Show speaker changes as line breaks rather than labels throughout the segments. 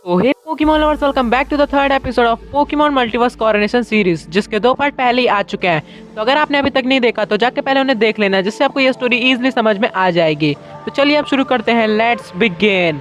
ओहे Pokemon lovers, welcome back to the third episode of Pokemon multiverse coronation series, जिसके 2 part पहले ही आ चुके हैं। तो अगर आपने अभी तक नहीं देखा तो जाके पहले उन्हें देख लेना, जिससे आपको ये स्टोरी इजीली समझ में आ जाएगी। तो चलिए अब शुरू करते हैं, लेट्स बिगिन।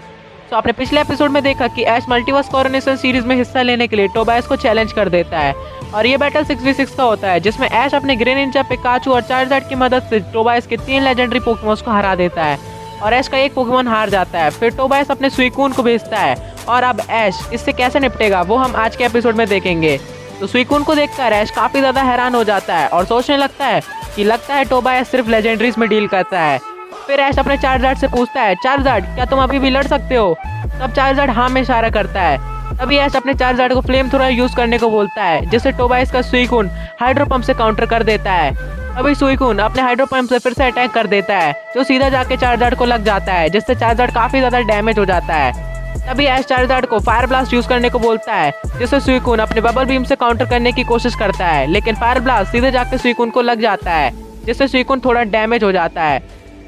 तो आपने पिछले एपिसोड में देखा कि ऐश मल्टीवर्स कोरोनेशन सीरीज में हिस्सा लेने के लिए टोबायस को चैलेंज कर देता है और ये बैटल 6v6 का होता है, जिसमें ऐश अपने ग्रेनिंजा, पिकाचू और चार्जर्ड की मदद से टोबायस के 3 लेजेंडरी पोकेमॉन्स को हरा देता है और ऐश का एक पोकेमॉन हार जाता है। फिर टोबायस अपने सुइकून को भेजता है और अब ऐश इससे कैसे निपटेगा वो हम आज के एपिसोड में देखेंगे। तो सुइकून को देखकर ऐश काफी ज्यादा हैरान हो जाता है और सोचने लगता है टोबायस सिर्फ लेजेंडरीज में डील करता है। फिर ऐश अपने चार्जर्ड से पूछता है, चार्जर्ड क्या तुम अभी भी लड़ सकते हो? तब चार्जर्ड हाँ में इशारा करता है। तभी ऐश अपने चार्जर्ड को फ्लेम थ्रोअर यूज करने को बोलता है, जिससे टोबायस का सुइकून हाइड्रो पंप से काउंटर कर देता है। अभी सुइकून अपने हाइड्रो पंप से फिर से अटैक कर देता है, जो सीधा जाके चार्जर्ड को लग जाता है, जिससे चार्जर्ड काफी ज्यादा डैमेज हो जाता है। तभी ऐश चार्जर्ड को फायर ब्लास्ट यूज करने को बोलता है, जिससे सुइकून अपने बबल बीम से काउंटर करने की कोशिश करता है, लेकिन फायर ब्लास्ट सीधे जाके सुइकून को लग जाता है, जिससे सुइकून थोड़ा डैमेज हो जाता है।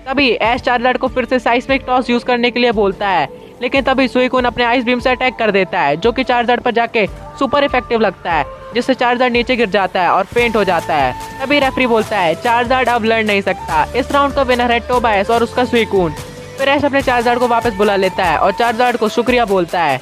तभी ऐश चार्जर्ड को फिर से साइस्मिक टॉस यूज करने के लिए बोलता है, लेकिन तभी सुइकून अपने आइस बीम से अटैक कर देता है, जो कि चार्जर्ड पर जाके सुपर इफेक्टिव लगता है, जिससे चार्जर्ड नीचे गिर जाता है और फेंट हो जाता है। तभी रेफरी बोलता है, चार्जर्ड अब लड़ नहीं सकता, इस राउंड का विनर है टोबायस और उसका सुइकून। फिर ऐश अपने चार्जर्ड को वापस बुला लेता है और चार्जर्ड को शुक्रिया बोलता है।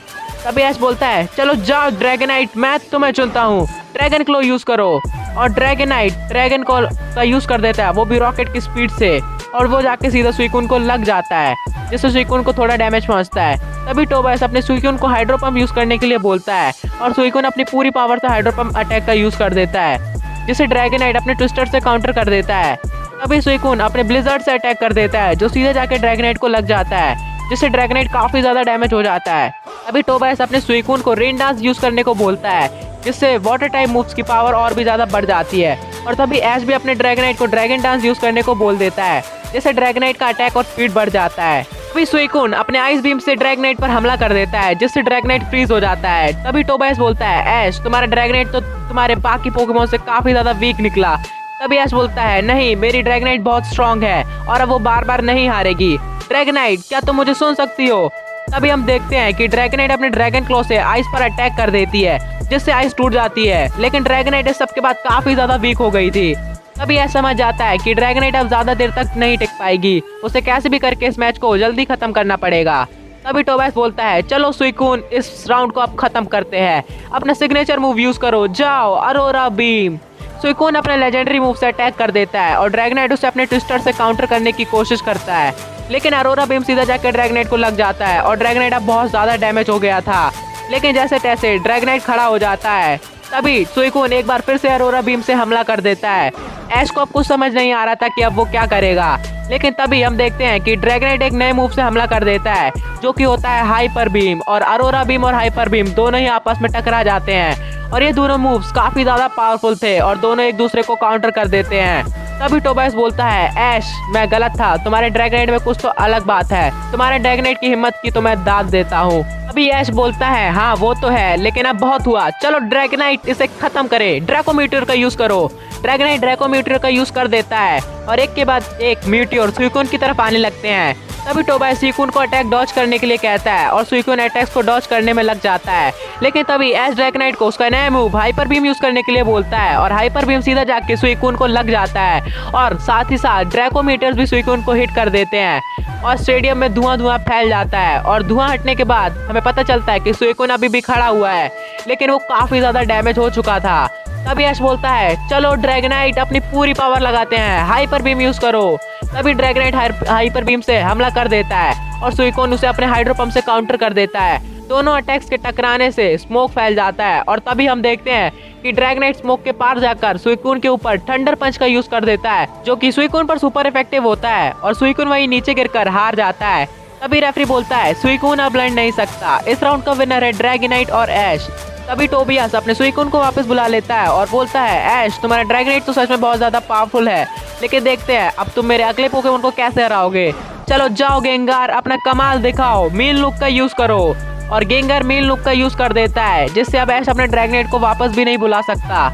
तभी ऐश बोलता है, चलो जाओ ड्रैगनाइट, मैं तुम्हें चुनता हूँ, ड्रैगन क्लो यूज करो। और ड्रैगनाइट ड्रैगन क्लो का यूज कर देता है, वो भी रॉकेट की स्पीड से, और वो जाके सीधा सुइकून को लग जाता है, जिससे सुइकून को थोड़ा डैमेज पहुंचता है। तभी टोबायस अपने सुइकून को हाइड्रो पंप यूज करने के लिए बोलता है और सुइकून अपनी पूरी पावर से हाइड्रो पंप अटैक का यूज कर देता है, जिसे ड्रैगनाइट अपने ट्विस्टर से काउंटर कर देता है। तभी सुइकून अपने ब्लिजर्ड से अटैक कर देता है, जो सीधे जाके ड्रैगनाइट को लग जाता है, जिससे ड्रैगनाइट काफी ज्यादा डैमेज हो जाता है। अभी टोबायस अपने सुइकून को रेन डांस यूज करने को बोलता है, जिससे वाटर टाइप मूव्स की पावर और भी ज्यादा बढ़ जाती है। और तभी ऐश भी अपने ड्रैगनाइट को ड्रैगन डांस यूज करने को बोल देता है, जिससे ड्रैगनाइट का अटैक और स्पीड बढ़ जाता है। तभी सुइकून अपने आइस बीम से ड्रैगनाइट पर हमला कर देता है, जिससे ड्रैगनाइट फ्रीज हो जाता है। तभी टोबायस बोलता है, ऐश तुम्हारा ड्रैगनाइट तो तुम्हारे बाकी पोकेमॉन से काफी ज्यादा वीक निकला। तभी ऐश बोलता है, नहीं, मेरी ड्रैगनाइट बहुत स्ट्रांग है और अब वो बार बार नहीं हारेगी। ड्रैगनाइट क्या तुम मुझे सुन सकती हो? तभी हम देखते हैं कि ड्रैगनाइट अपने ड्रैगन क्लो से आइस पर अटैक कर देती है, जिससे आइस टूट जाती है, लेकिन ड्रैगनाइट इस सबके बाद काफी ज्यादा वीक हो गई थी। तभी ऐसा समझ जाता है कि ड्रैगनाइट अब ज्यादा देर तक नहीं टिक पाएगी, उसे कैसे भी करके इस मैच को जल्दी खत्म करना पड़ेगा। तभी टोबायस बोलता है, चलो सुइकून इस राउंड को अब खत्म करते हैं, अपना सिग्नेचर मूव यूज करो, जाओ अरोरा बीम। सुइकून अपने लेजेंडरी मूव से अटैक कर देता है और ड्रैगनाइट उसे अपने ट्विस्टर से काउंटर करने की कोशिश करता है, लेकिन अरोरा बीम सीधा जाकर ड्रैगनाइट को लग जाता है और ड्रैगनाइट अब बहुत ज्यादा डैमेज हो गया था, लेकिन जैसे तैसे ड्रैगनाइट खड़ा हो जाता है। तभी सुइकून एक बार फिर से अरोरा बीम से हमला कर देता है। ऐश को अब कुछ समझ नहीं आ रहा था कि अब वो क्या करेगा, लेकिन तभी हम देखते हैं कि ड्रैगनाइट एक नए मूव से हमला कर देता है, जो कि होता है हाइपर बीम। और अरोरा बीम और हाइपर बीम दोनों ही आपस में टकरा जाते हैं और ये दोनों मूव्स काफी ज्यादा पावरफुल थे और दोनों एक दूसरे को काउंटर कर देते हैं। तभी टोबायस बोलता है, ऐश मैं गलत था, तुम्हारे ड्रैगनाइट में कुछ तो अलग बात है, तुम्हारे ड्रैगनाइट की हिम्मत की तो मैं दाद देता हूँ। अभी ऐश बोलता है, हाँ वो तो है, लेकिन अब बहुत हुआ, चलो ड्रैगनाइट इसे खत्म करे, ड्रैको मीटियोर का यूज करो। ड्रैगनाइट ड्रैको मीटियोर का यूज कर देता है और एक के बाद एक मीटियोर सुइकून की तरफ आने लगते हैं। तभी टोबायस सुइकून को अटैक डॉज करने के लिए कहता है और सुइकून अटैक्स को डॉज करने में लग जाता है, लेकिन तभी ऐश ड्रैगनाइट को उसका नया मूव हाइपर बीम यूज करने के लिए बोलता है और हाइपर बीम सीधा जाके सुइकून को लग जाता है और साथ ही साथ ड्रैको मीटर्स भी सुइकून को हिट कर देते हैं और स्टेडियम में धुआं फैल जाता है। और धुआं हटने के बाद हमें पता चलता है कि सुइकून अभी भी खड़ा हुआ है, लेकिन वो काफी ज्यादा डैमेज हो चुका था। तभी ऐश बोलता है, चलो ड्रैगनाइट अपनी पूरी पावर लगाते हैं, हाइपर बीम यूज करो। तभी ड्रैगनाइट हाइपर बीम से हमला कर देता है और सुइकून उसे अपने हाइड्रो पंप से काउंटर कर देता है। दोनों अटैक्स के टकराने से स्मोक फैल जाता है और तभी हम देखते हैं कि ड्रैगनाइट स्मोक के पार जाकर सुइकून के ऊपर थंडर पंच का यूज कर देता है, जो कि सुइकून पर सुपर इफेक्टिव होता है और सुइकून वहीं नीचे गिरकर हार जाता है। तभी रेफरी बोलता है, सुइकून अब लड़ नहीं सकता, इस राउंड का विनर है ड्रैगनाइट और ऐश। तभी टोबियास अपने सुइकून को वापस बुला लेता है और बोलता है, ऐश तुम्हारा ड्रैगनाइट तो सच में बहुत ज्यादा पावरफुल है, लेकिन देखते हैं अब तुम मेरे अगले पोकेमॉन को कैसे हराओगे। चलो जाओ गेंगार, अपना कमाल दिखाओ, मीन लुक का यूज करो। और गेंगार मीन लुक का यूज कर देता है, जिससे अब ऐश अपने ड्रैगनाइट को वापस भी नहीं बुला सकता।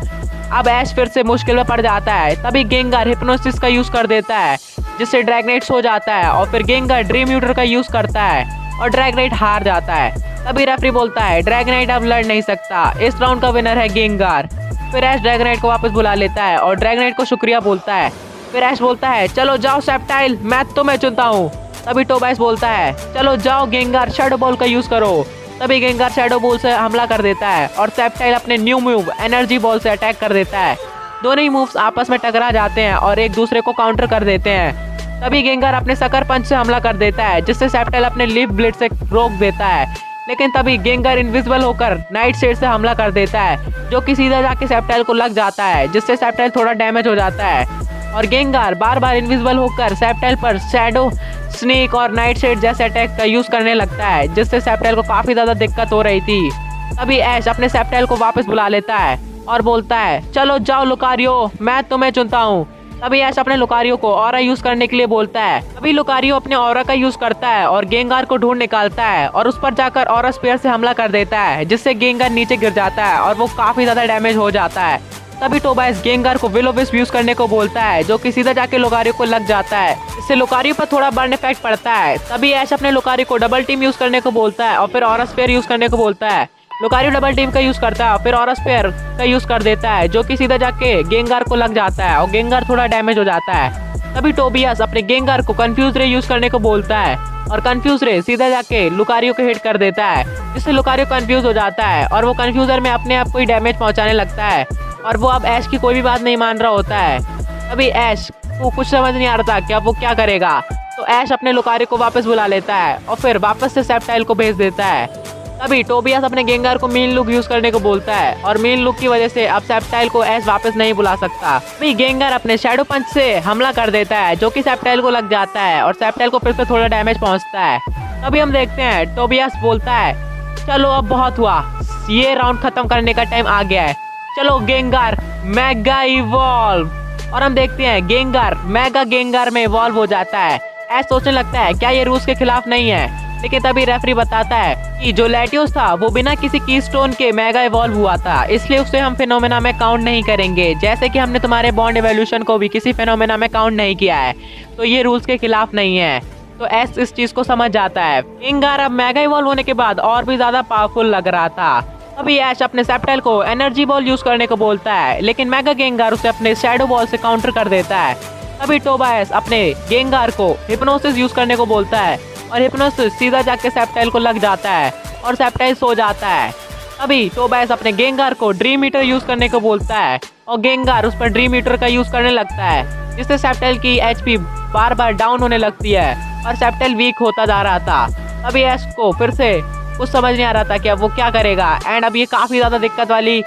अब ऐश फिर से मुश्किल में पड़ जाता है। तभी गेंगार हिप्नोसिस का यूज कर देता है, जिससे ड्रैगनाइट सो जाता है और फिर गेंगार ड्रीम यूटर का यूज करता है और ड्रैगनाइट हार जाता है। तभी रेफरी बोलता है ड्रैगनाइट अब लड़ नहीं सकता, इस राउंड का विनर है गेंगार। फिर ऐश ड्रैगनाइट को वापस बुला लेता है और ड्रैगनाइट को शुक्रिया बोलता है। फिर ऐश बोलता है चलो जाओ सेप्टाइल, मैं तुम्हें चुनता हूँ। तभी टोबाइस बोलता है चलो जाओ गेंगार, शैडो बॉल का यूज करो। तभी गेंगार शैडो बॉल से हमला कर देता है और सेप्टाइल अपने न्यू मूव एनर्जी बॉल से अटैक कर देता है। दोनों ही मूव्स आपस में टकरा जाते हैं और एक दूसरे को काउंटर कर देते हैं। तभी गेंगार अपने सकर पंच से हमला कर देता है जिससे सेप्टाइल अपने लीफ ब्लेड से रोक देता है। लेकिन तभी गेंगार इनविजिबल होकर नाइट शेड से हमला कर देता है जो कि सीधा जाके सेप्टाइल को लग जाता है, जिससे सेप्टाइल थोड़ा डैमेज हो जाता है। और गेंगार बार बार इनविजिबल होकर सेप्टाइल पर शैडो स्नेक और नाइट शेड जैसे अटैक का यूज करने लगता है, जिससे सेप्टाइल को काफी ज्यादा दिक्कत हो रही थी। तभी ऐश अपने सेप्टाइल को वापस बुला लेता है और बोलता है चलो जाओ लुकारियो, मैं तुम्हें चुनता हूँ। तभी ऐश अपने लुकारियो को ऑरा यूज करने के लिए बोलता है। तभी लुकारियो अपने ऑरा का यूज करता है और गेंगार को ढूंढ निकालता है और उस पर जाकर ऑरा स्पेयर से हमला कर देता है, जिससे गेंगार नीचे गिर जाता है और वो काफी ज्यादा डैमेज हो जाता है। तभी टोबाइस गेंगार को विल ऑफ विस्प यूज करने को बोलता है जो कि सीधा जाके लुकारियो को लग जाता है, इससे लुकारियो पर थोड़ा बर्न इफेक्ट पड़ता है। तभी ऐश अपने लुकारियो को डबल टीम यूज करने को बोलता है और फिर ऑरा स्पेयर यूज करने को बोलता है। लुकारियो डबल टीम का यूज करता है और फिर ऑरा स्पेयर का यूज कर देता है जो कि सीधा जाके गेंगार को लग जाता है और गेंगार थोड़ा डैमेज हो जाता है। तभी टोबियास अपने गेंगार को कंफ्यूज रे यूज करने को बोलता है और कंफ्यूज रे सीधा जाके लुकारियो को हिट कर देता है, जिससे लुकारियो कंफ्यूज हो जाता है और वो कंफ्यूजर में अपने आप को ही डैमेज पहुंचाने लगता है और वो अब ऐश की कोई भी बात नहीं मान रहा होता है। तभी ऐश को कुछ समझ नहीं आ रहा था कि अब वो क्या करेगा, तो ऐश अपने लुकारियो को वापस बुला लेता है और फिर वापस से सेप्टाइल को भेज देता है। तभी टोबियास अपने गेंगार को मीन लुक यूज करने को बोलता है और मीन लुक की वजह से अब सेप्टाइल को ऐश वापस नहीं बुला सकता। तभी गेंगार अपने शैडो पंच से हमला कर देता है जो कि सेप्टाइल को लग जाता है और सेप्टाइल को फिर से थोड़ा डैमेज पहुंचता है। तभी हम देखते हैं टोबियास बोलता है चलो अब बहुत हुआ, ये राउंड खत्म करने का टाइम आ गया है, चलो गेंगार मेगा इवॉल्व। और हम देखते हैं गेंगार मेगा गेंगार में इवॉल्व हो जाता है। ऐश सोचने लगता है क्या ये रूल्स के खिलाफ नहीं है, लेकिन तभी रेफरी बताता है कि जो लैटियोस था वो बिना किसी कीस्टोन के मेगा इवॉल्व हुआ था, इसलिए उसे हम फिनोमेना में काउंट नहीं करेंगे, जैसे कि हमने तुम्हारे बॉन्ड एवोल्यूशन को भी किसी फिनोमेना में काउंट नहीं किया है, तो ये रूल्स के खिलाफ नहीं है। तो ऐश इस चीज को समझ जाता है। गेंगार अब मेगा इवॉल्व होने के बाद और भी ज्यादा पावरफुल लग रहा था। तभी ऐश अपने सेप्टाइल को एनर्जी बॉल यूज करने को बोलता है, लेकिन मेगा गेंगार उसे अपने शैडो बॉल से काउंटर कर देता है। तभी टोबाइस अपने गेंगार को हिप्नोसिस यूज करने को बोलता है और हिप्नोसिस सीधा जाके सेप्टाइल को लग जाता है और सेप्टाइल सो जाता है। तभी टोबाइस अपने गेंगार को ड्रीम मीटर यूज करने को बोलता है और गेंगार उस पर ड्रीम मीटर का यूज करने लगता है, जिससे सेप्टाइल की एचपी बार बार डाउन होने लगती है और सेप्टाइल वीक होता जा रहा था। तभी ऐश को फिर से कुछ समझ नहीं आ रहा था कि अब वो क्या करेगा एंड अब ये काफी ज्यादा दिक्कत वाली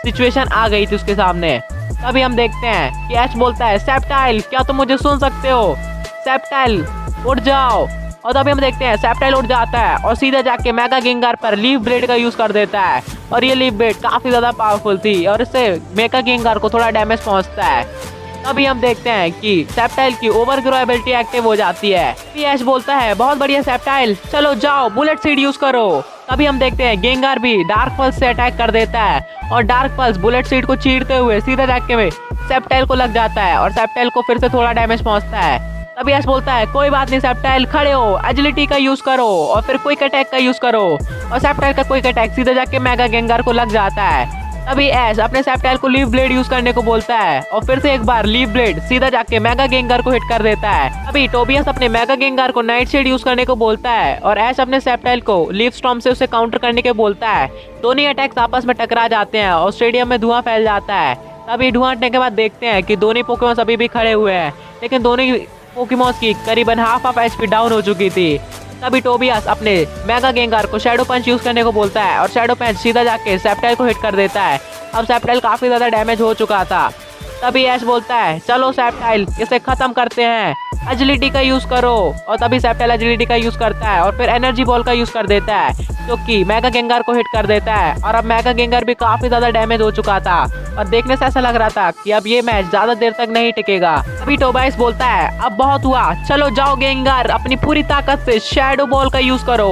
सिचुएशन आ गई थी उसके सामने। तभी हम देखते हैं कि ऐश बोलता है सेप्टाइल क्या तुम मुझे सुन सकते हो, सेप्टाइल उठ जाओ। और तभी हम देखते हैं सेप्टाइल उठ जाता है और सीधा जाके मेगा गेंगार पर लीफ ब्लेड का यूज कर देता है और ये लीफ ब्लेड काफी ज्यादा पावरफुल थी और इससे मेगा गेंगार को थोड़ा डैमेज पहुंचता है। तभी हम देखते हैं कि सेप्टाइल की ओवरग्रो एबिलिटी एक्टिव हो जाती है। तभी ऐश बोलता है बहुत बढ़िया सेप्टाइल, चलो जाओ बुलेट सीड यूज करो। तभी हम देखते हैं गेंगार भी डार्क पल्स से अटैक कर देता है और डार्क पल्स बुलेट सीड को चीरते हुए सीधा जाके में सेप्टाइल को लग जाता है और सेप्टाइल को फिर से थोड़ा डैमेज पहुंचता है। तभी ऐश बोलता है कोई बात नहीं सेप्टाइल, खड़े हो, एजिलिटी का यूज करो और फिर क्विक अटैक का यूज करो और सेप्टाइल का क्विक अटैक सीधा जाके मेगा गेंगार को लग जाता है। तभी ऐश अपने सेप्टाइल को लीफ ब्लेड यूज करने को बोलता है और फिर से एक बार लीफ ब्लेड सीधा जाके मेगा गेंगार को हिट कर देता है। तभी टोबियास अपने मेगा गेंगार को नाइट शेड यूज करने को बोलता है और ऐश अपने सेप्टाइल को लीफ स्टॉर्म से उसे काउंटर करने के बोलता है। दोनों अटैक्स आपस में टकरा जाते हैं और स्टेडियम में धुआं फैल जाता है। तभी धुआं हटने के बाद देखते हैं कि दोनों पोकेमॉन्स अभी भी खड़े हुए हैं, लेकिन दोनों पोकेमॉन्स की करीबन हाफ एचपी डाउन हो चुकी थी। तभी टोबियास अपने मेगा गेंगार को शैडो पंच यूज करने को बोलता है और शैडो पंच सीधा जाके सेप्टाइल को हिट कर देता है। अब सेप्टाइल काफी ज्यादा डैमेज हो चुका था। तभी ऐश बोलता है चलो सेप्टाइल इसे खत्म करते हैं, एजिलिटी का यूज करो। और तभी सेप्टाइल एजिलिटी का यूज करता है और फिर एनर्जी बॉल का यूज कर देता है जो कि मेगा गेंगार को हिट कर देता है और अब मेगा गेंगार भी काफी ज्यादा डैमेज हो चुका था और देखने से ऐसा लग रहा था कि अब ये मैच ज्यादा देर तक नहीं टिकेगा। तभी टोबाइस बोलता है अब बहुत हुआ, चलो जाओ गेंगार अपनी पूरी ताकत से शैडो बॉल का यूज करो।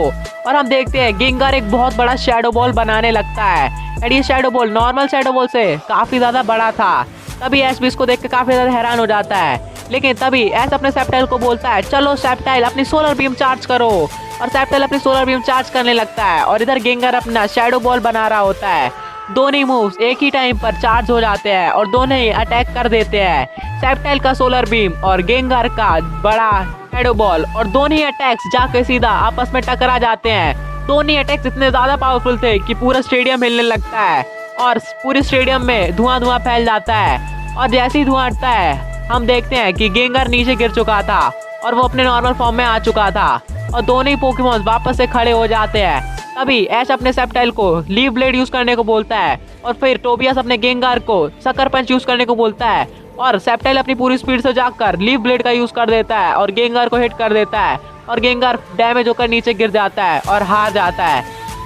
और हम देखते हैं गेंगार एक बहुत बड़ा शैडो बॉल बनाने लगता है और ये shadow ball normal shadow ball से काफी ज्यादा बड़ा था। तभी ऐश भी इसको देख के काफी ज्यादा हैरान हो जाता है, लेकिन तभी ऐश अपने सेप्टाइल को बोलता है चलो सेप्टाइल अपनी सोलर बीम चार्ज करो, और सेप्टाइल अपनी सोलर बीम चार्ज करने लगता है। और इधर गेंगर अपना शैडो बॉल बना रहा होता है। दोनों ही मूव्स एक ही टाइम पर चार्ज हो जाते हैं और दोनों ही अटैक कर देते हैं। सेप्टाइल का सोलर बीम और गेंगर का बड़ा शैडो बॉल, और दोनों ही अटैक्स जाके सीधा आपस में टकरा जाते हैं। दोनों ही अटैक्स इतने ज्यादा पावरफुल थे कि पूरा स्टेडियम हिलने लगता है और पूरे स्टेडियम में धुआं फैल जाता है। और जैसे ही धुआं हटता है हम देखते हैं कि गेंगर नीचे गिर चुका था और वो अपने नॉर्मल फॉर्म में आ चुका था, और दोनों ही पोकेमॉन वापस से खड़े हो जाते हैं। तभी ऐश अपने सेप्टाइल को लीव ब्लेड यूज करने को बोलता है, और फिर टोबियास अपने गेंगार को सकर पंच यूज करने को बोलता है, और सेप्टाइल अपनी पूरी स्पीड से जाकर लीव ब्लेड का यूज कर देता है और गेंगार को हिट कर देता है, और गेंगार डैमेज होकर नीचे गिर जाता है और हार जाता है।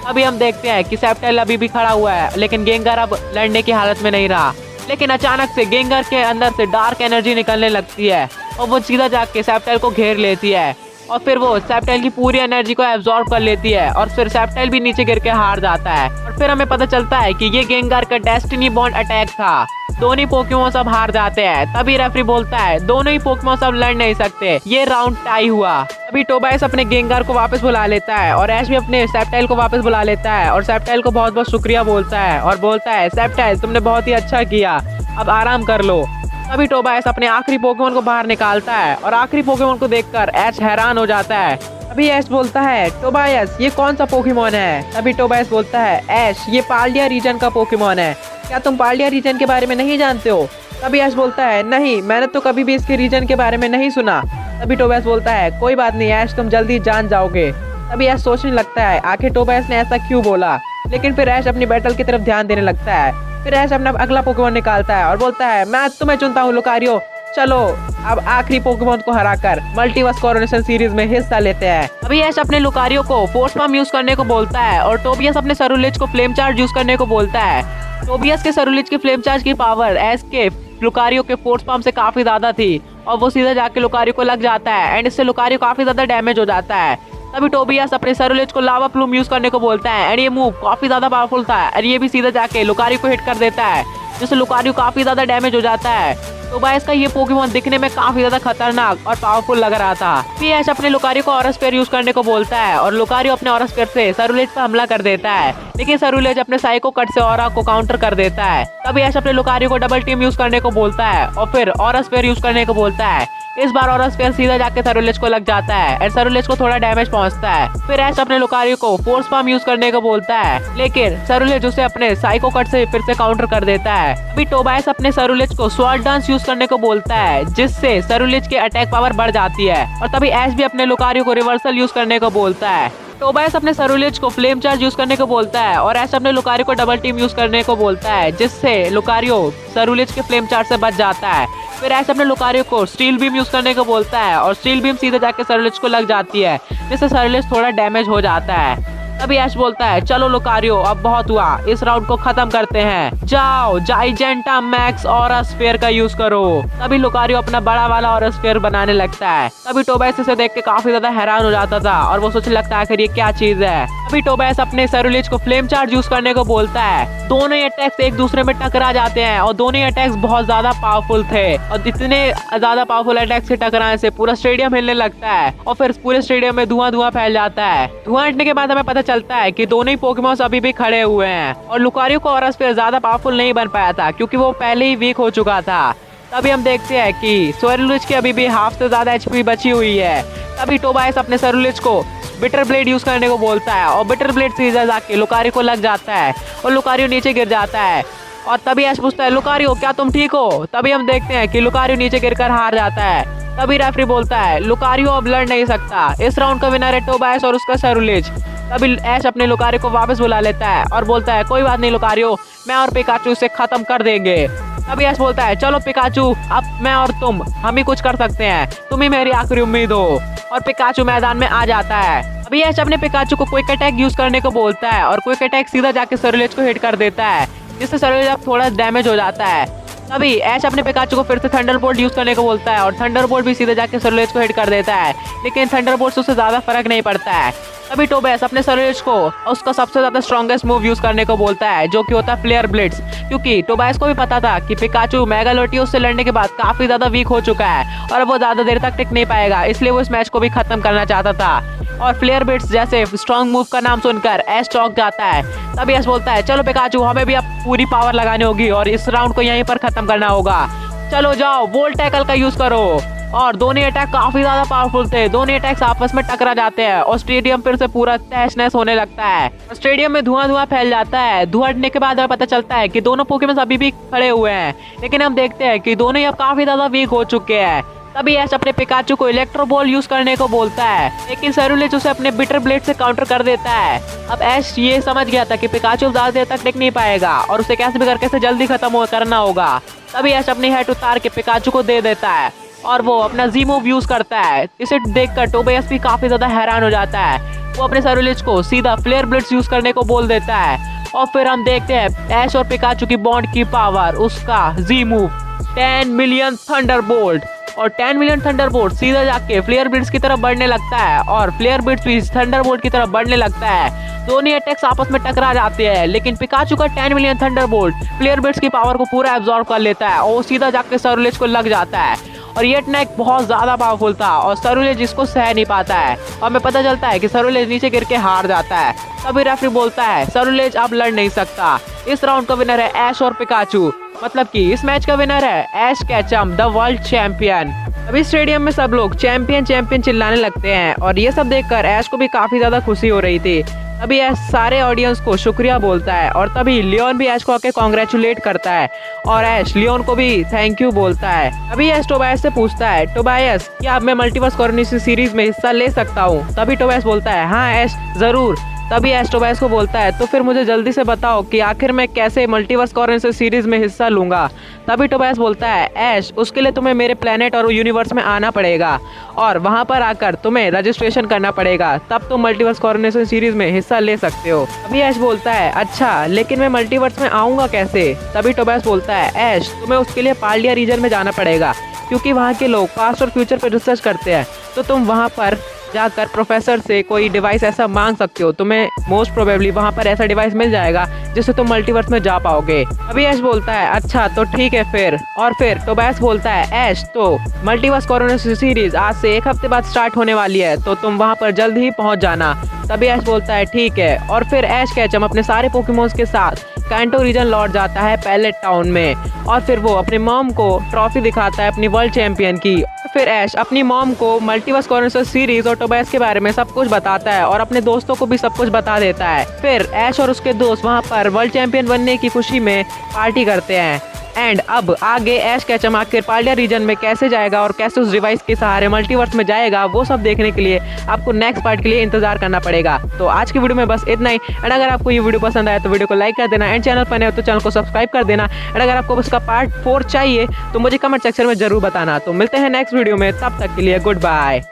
अभी हम देखते हैं कि सेप्टाइल अभी भी खड़ा हुआ है, लेकिन गेंगार अब लड़ने की हालत में नहीं रहा। लेकिन अचानक से गेंगार के अंदर से डार्क एनर्जी निकलने लगती है और वो सीधा जाके सेप्टाइल को घेर लेती है, और फिर वो सेप्टाइल की पूरी एनर्जी को एब्जॉर्ब कर लेती है, और फिर सेप्टाइल भी नीचे गिर के हार जाता है। और फिर हमें पता चलता है कि ये गेंगार का डेस्टिनी बॉन्ड अटैक था। दोनों ही पोकेमॉन सब हार जाते हैं। तभी रेफरी बोलता है दोनों ही पोकेमॉन सब लड़ नहीं सकते, ये राउंड टाई हुआ। अभी टोबाइस अपने गेंगार को वापस बुला लेता है और ऐश भी अपने सेप्टाइल को वापस बुला लेता है, और सेप्टाइल को बहुत बहुत शुक्रिया बोलता है और बोलता है सेप्टाइल तुमने बहुत ही अच्छा किया, अब आराम कर लो। तभी टोबाइस अपने आखिरी पोकेमॉन को बाहर निकालता है, और आखिरी पोकेमॉन को देखकर ऐश हैरान हो जाता है। अभी ऐश बोलता है टोबाइस ये कौन सा पोकेमॉन है? तभी टोबाइस बोलता है ऐश ये पाल्डिया रीजन का पोकेमॉन है, क्या तुम पाल्डिया रीजन के बारे में नहीं जानते हो? तभी ऐश बोलता है नहीं, मैंने तो कभी भी इसके रीजन के बारे में नहीं सुना। तभी टोबाइस बोलता है कोई बात नहीं ऐश, तुम जल्दी जान जाओगे। तभी ऐश सोचने लगता है आखिर टोबाइस ने ऐसा क्यों बोला, लेकिन फिर ऐश अपनी बैटल की तरफ ध्यान देने लगता है। फिर ऐश अपना अगला पोकेमॉन निकालता है और बोलता है मैं तुम्हें चुनता हूँ लुकारियो, चलो अब आखिरी पोकेमॉन को हराकर मल्टीवर्स कोरोनेशन सीरीज में हिस्सा लेते हैं। अभी ऐश अपने लुकारियो को फोर्स पाम यूज करने को बोलता है, और टोबियस अपने सरुलेज को फ्लेम चार्ज यूज करने को बोलता है। टोबियस के सरुलेज की फ्लेम चार्ज की पावर ऐश के लुकारियो के फोर्स पाम से काफी ज्यादा थी, और वो सीधा जाके लुकारियो को लग जाता है, एंड इससे लुकारियो काफी ज्यादा डैमेज हो जाता है। तभी टोबियस अपने सरुलेज को लावा प्लूम यूज करने को बोलता है, एंड ये मूव काफी ज्यादा पावरफुल था, और ये भी सीधा जाके लुकारियो को हिट कर देता है, जिससे लुकारियो काफी ज्यादा डैमेज हो जाता है। टोबाइस का ये पोकेमॉन दिखने में काफी ज्यादा खतरनाक और पावरफुल लग रहा था। फिर ऐश अपने लुकारियो को ऑरा स्फीयर यूज करने को बोलता है, और लुकारियो अपने ऑरा स्फीयर से सरुलेज पर हमला कर देता है, लेकिन सरुलेज अपने साइको कट से ऑरा को काउंटर कर देता है। तभी ऐश अपने लुकारियो को डबल टीम यूज करने को बोलता है, और फिर ऑरा स्फीयर यूज करने को बोलता है। इस बार ऑरा स्फीयर सीधा जाके सरुलेज को लग जाता है, और सरुलेज को थोड़ा डैमेज पहुंचता है। फिर ऐश अपने लुकारियो को फोर्स पाम यूज करने को बोलता है, लेकिन सरुलेज उसे अपने साइको कट से फिर से काउंटर कर देता है। अभी टोबाइस अपने सरुलेज को स्वॉर्ड डांस यूज करने को बोलता है, जिससे सरुलेज के अटैक पावर बढ़ जाती है, और तभी ऐश भी अपने लुकारियो को रिवर्सल यूज करने को बोलता है। टोबाइस अपने सरुलेज को फ्लेम चार्ज यूज करने को बोलता है, और ऐश अपने लुकारियो को डबल टीम यूज करने को बोलता है, जिससे लुकारियो सरुलेज के फ्लेम चार्ज से बच जाता है। फिर ऐश अपने लुकारियो को स्टील बीम यूज करने को बोलता है, और स्टील बीम सीधे जाके सरुलेज को लग जाती है, जिससे सरुलेज थोड़ा डैमेज हो जाता है। तभी ऐश बोलता है चलो लुकारियो अब बहुत हुआ, इस राउंड को खत्म करते हैं, जाओ जाइजेंटा मैक्स ऑरा स्फीयर का यूज करो। तभी लुकारियो अपना बड़ा वाला ऑरा स्फीयर बनाने लगता है। तभी टोबाइस इसे देख के काफी ज्यादा हैरान हो जाता था, और वो सोचने लगता है आखिर ये क्या चीज है। अभी टोबाइस अपने सरुलेज को फ्लेम चार्ज यूज करने को बोलता है। दोनों ही अटैक्स एक दूसरे में टकरा जाते हैं, और दोनों ही अटैक्स बहुत ज्यादा पावरफुल थे, और इतने ज्यादा पावरफुल अटैक्स से टकराने से पूरा स्टेडियम हिलने लगता है, और फिर पूरे स्टेडियम में धुआं फैल जाता है। धुआं हटने के बाद हमें पता चलता है कि दोनों ही पोकेमॉन्स अभी भी खड़े हुए हैं, और लुकारियो को ऑरा स्फीयर ज्यादा पावरफुल नहीं बन पाया था, क्योंकि वो पहले ही वीक हो चुका था। तभी हम देखते हैं कि सरुलेज की अभी भी हाफ से ज्यादा एचपी बची हुई है। तभी टोबाइस अपने सरुलेज को बिटर ब्लेड यूज करने को बोलता है, और बिटर ब्लेड सीधा जाके लुकारियो को लग जाता है, और लुकारियो नीचे गिर जाता है। और तभी ऐश पूछता है लुकारियो क्या तुम ठीक हो? तभी हम देखते हैं कि लुकारियो नीचे गिरकर हार जाता है। तभी रेफरी बोलता है लुकारियो अब लड़ नहीं सकता, इस राउंड का विनर है टोबाइस और उसका सरुलेज। तभी ऐश अपने लुकारियो को वापस बुला लेता है, और बोलता है कोई बात नहीं लुकारियो, मैं और पिकाचू इसे खत्म कर देंगे। तभी ऐश बोलता है चलो पिकाचू अब मैं और तुम हम ही कुछ कर सकते हैं, तुम ही मेरी आखिरी उम्मीद हो। और पिकाचू मैदान में आ जाता है। अभी ऐश अपने पिकाचू को क्विक अटैक यूज करने को बोलता है, और क्विक अटैक सीधा जाके सरुलेज को हिट कर देता है, जिससे सरुलेज अब थोड़ा डैमेज हो जाता है। तभी ऐश अपने पिकाचू को फिर से थंडरबोल्ट यूज करने को बोलता है और थंडरबोल्ट भी सीधे जाके सरोलेज को हिट कर देता है, लेकिन थंडरबोल्ट से उससे ज्यादा फर्क नहीं पड़ता है। तभी टोबैस अपने सरोलेज को उसका सबसे ज्यादा स्ट्रॉन्गेस्ट मूव यूज करने को बोलता है, जो कि होता है फ्लेयर ब्लिट्स, क्योंकि टोबैस को भी पता था कि पिकाचू मेगालोटियोस से लड़ने के बाद काफी ज्यादा वीक हो चुका है और वो ज्यादा देर तक टिक नहीं पाएगा, इसलिए वो इस मैच को भी खत्म करना चाहता था। और फ्लेयर ब्लिट्स जैसे स्ट्रॉन्ग मूव का नाम सुनकर ऐश चौंक जाता है। तभी ऐश बोलता है, चलो पिकाचू, हमें भी अब पूरी पावर लगानी होगी और इस राउंड को यहीं पर खत्म करना होगा। चलो जाओ, वोल्ट टैकल का यूज करो। और दोनों अटैक काफी ज्यादा पावरफुल थे। दोनों अटैक्स आपस में टकरा जाते हैं और स्टेडियम फिर से पूरा तहस नहस होने लगता है। स्टेडियम में धुआं फैल जाता है। धुआं हटने के बाद हमें पता चलता है कि दोनों पोकेमॉन अभी भी खड़े हुए हैं, लेकिन हम देखते हैं कि दोनों अब काफी ज्यादा वीक हो चुके हैं। तभी ऐश अपने पिकाचू को इलेक्ट्रो बॉल यूज करने को बोलता है, लेकिन सैरुलेज उसे अपने बिटर ब्लेड से काउंटर कर देता है। अब ऐश ये समझ गया था कि पिकाचू ज्यादा देर तक टिक नहीं पाएगा और उसे कैसे भी करके जल्दी खत्म करना होगा। तभी ऐश अपनी हेड उतार के पिकाचू को दे देता है और वो अपना जी मूव यूज करता है। इसे देखकर टोबैस भी काफी ज्यादा हैरान हो जाता है। वो अपने सैरुलेज को सीधा फ्लेयर ब्लिट्स यूज करने को बोल देता है और फिर हम देखते हैं ऐश और पिकाचू की बॉन्ड की पावर, उसका जी मूव 10 मिलियन थंडरबोल्ट। और 10 मिलियन थंडरबोल्ट सीधा जाके फ्लेयर ब्लिट्स की तरफ बढ़ने लगता है और फ्लेयर ब्लिट्स भी थंडरबोल्ट की तरफ बढ़ने लगता है। दोनों अटैक्स आपस में टकरा जाते हैं, लेकिन पिकाचू का 10 मिलियन थंडरबोल्ट फ्लेयर ब्लिट्स की पावर को पूरा एब्जॉर्ब कर लेता है और वो सीधा जाके सैरुलेज को लग जाता है। और ये अटैक बहुत ज्यादा पावरफुल था और सैरुलेज इसको सह नहीं पाता है और हमें पता चलता है कि सैरुलेज नीचे गिर के हार जाता है। तभी रेफरी बोलता है, सैरुलेज अब लड़ नहीं सकता। इस राउंड का विनर है ऐश और पिकाचू, मतलब कि इस मैच का विनर है ऐश कैचम, द वर्ल्ड चैंपियन। अभी स्टेडियम में सब लोग चैंपियन चैंपियन चिल्लाने लगते हैं और ये सब देखकर ऐश को भी काफी ज्यादा खुशी हो रही थी। तभी ऐश सारे ऑडियंस को शुक्रिया बोलता है और तभी लियोन भी ऐश को आके कॉन्ग्रेचुलेट करता है और ऐश लियोन को भी थैंक यू बोलता है। अभी ऐश टोबैस से पूछता है, टोबैस क्या अब मैं मल्टीवर्स कॉर्निशन सीरीज में हिस्सा ले सकता हूँ? तभी टोबैस बोलता है, हाँ ऐश जरूर। तभी ऐश टोबैस को बोलता है, तो फिर मुझे जल्दी से बताओ कि आखिर मैं कैसे मल्टीवर्स कॉर्निशन सीरीज में हिस्सा लूंगा। तभी टोबैस बोलता है, ऐश उसके लिए तुम्हें मेरे प्लेनेट और यूनिवर्स में आना पड़ेगा और वहां पर आकर तुम्हें रजिस्ट्रेशन करना पड़ेगा, तब तुम मल्टीवर्स कॉर्निशन सीरीज में हिस्सा ले सकते हो। अभी ऐश बोलता है, अच्छा लेकिन मैं मल्टीवर्स में आऊंगा कैसे? तभी टोबैस बोलता है, ऐश तुम्हें उसके लिए पार्लिया रीजन में जाना पड़ेगा, क्योंकि वहाँ के लोग पास्ट और फ्यूचर पर रिसर्च करते हैं, तो तुम वहाँ पर जाकर प्रोफेसर से कोई डिवाइस ऐसा मांग सकते हो। तुम्हें मोस्ट प्रोबेबली वहाँ पर ऐसा डिवाइस मिल जाएगा जिससे तुम मल्टीवर्स में जा पाओगे। अभी ऐश बोलता है, अच्छा तो ठीक है फिर। और फिर टोबैस बोलता है, ऐश तो मल्टीवर्स कॉर्निशन सीरीज आज से 1 हफ्ते बाद स्टार्ट होने वाली है, तो तुम वहाँ पर जल्द ही पहुँच जाना। तभी ऐश बोलता है, ठीक है। और फिर ऐश कैचम अपने सारे पोकेमॉन्स के साथ कैंटो रीजन लौट जाता है पैलेट टाउन में और फिर वो अपनी मॉम को ट्रॉफी दिखाता है अपनी वर्ल्ड चैंपियन की। फिर ऐश अपनी मॉम को मल्टीवर्स कॉर्निशन सीरीज और टोबैस के बारे में सब कुछ बताता है और अपने दोस्तों को भी सब कुछ बता देता है। फिर ऐश और उसके दोस्त वहाँ पर वर्ल्ड चैंपियन बनने की खुशी में पार्टी करते हैं। एंड अब आगे ऐश कैचम आखिर पार्लिया रीजन में कैसे जाएगा और कैसे उस डिवाइस के सहारे मल्टीवर्स में जाएगा, वो सब देखने के लिए आपको नेक्स्ट पार्ट के लिए इंतजार करना पड़ेगा। तो आज की वीडियो में बस इतना ही। एंड अगर आपको ये वीडियो पसंद आया तो वीडियो को लाइक कर देना एंड चैनल पर नए हो तो चैनल को सब्सक्राइब कर देना। एंड अगर आपको उसका पार्ट 4 चाहिए तो मुझे कमेंट सेक्शन में जरूर बताना। तो मिलते हैं नेक्स्ट वीडियो में, तब तक के लिए गुड बाय।